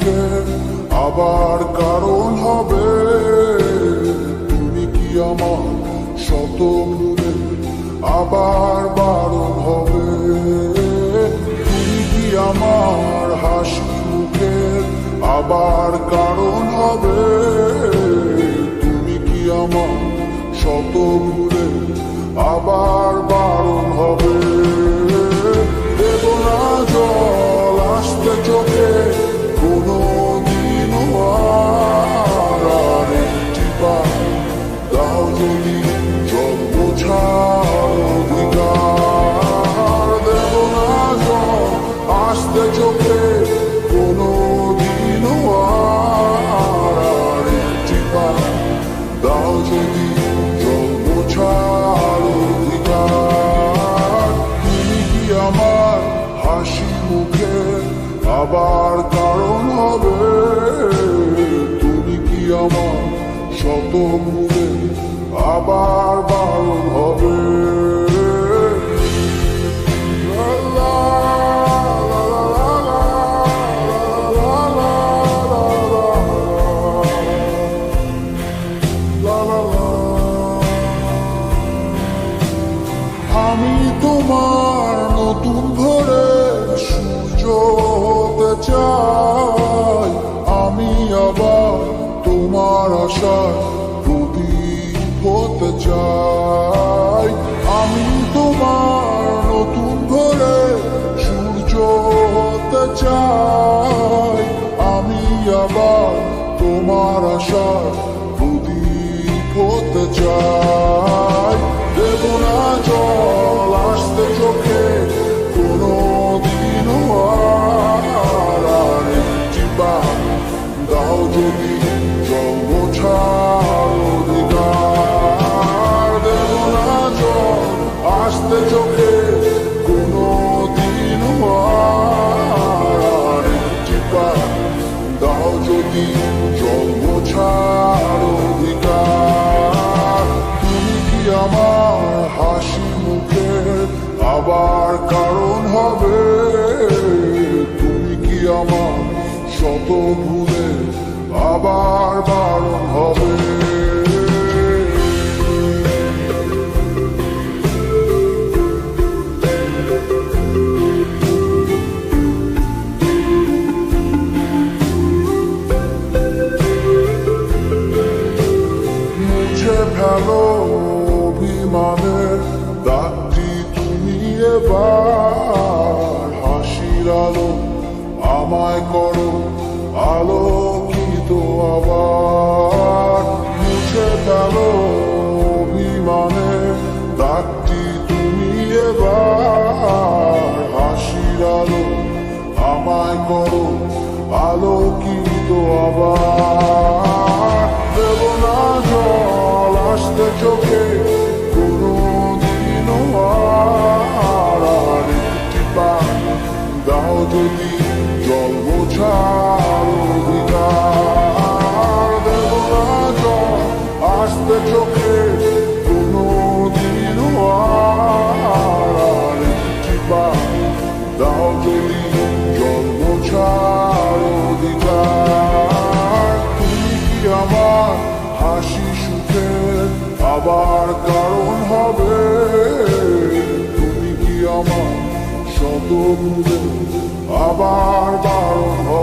সুখে আবার কারণ হবে। তুমি কি আমার শত ভুলে আবার বারণ হবে। তুমি কি আমার হাসি মুখের আবার কারণ হবে। তুমি কি আমার শত ভুলে আবার বারণ হবে। দেব না জল আসতে চোখে কোনো দিনও আর একটি বার দাও যদি জল মোছার অধিকার। দেব না জল আসতে চোখে কোনো দিনও আর একটি বার দাও যদি জল মোছার অধিকার। তুমি কি আমার হাসি মুখে আবার কারণ হবে। তুমি কি আমার শত ভুলে আবার বারণ হবে। আমি তোমার নতুন ভোরের সূর্য হতে চাই। আমি আবার তোমার আশার প্রদীপ হতে চাই। আমি তোমার নতুন ভোরের সূর্য হতে চাই। আমি আবার তোমার আশার প্রদীপ হতে চাই। দেব না জল আসতে চোখে কোনো দিনও আর একটি বার দাও যদি জল মোছার অধিকার। দেব না জল আসতে চোখে কোনো দিনও আর একটি বার দাও যদি জল মোছার অধিকার। তুমি কি আমার হাসি মুখের আবার কারণ হবে। তুমি কি আমার শত ভুলে আবার বারণ হবে। মুছে ফেলো অভিমানের দাগটি তুমি এবার। হাসির আলো আমায় করো আলোকিত আবার। মুছে ফেলো অভিমানের দাগটি তুমি এবার। হাসির আলো আমায় করো আলোকিত আবার। দেব না জল আসতে চোখে কোনো দিনও আর একটি বার দাও যদি জল মোছার অধিকার। দেব না জল আসতে চোখে কোনো দিনও আর একটি বার দাও যদি জল মোছার অধিকার। তুমি কি আমার হাসি সুখের আবার কারণ হবে। তুমি কি আমার শত ভুলে আবার বারণ হবে।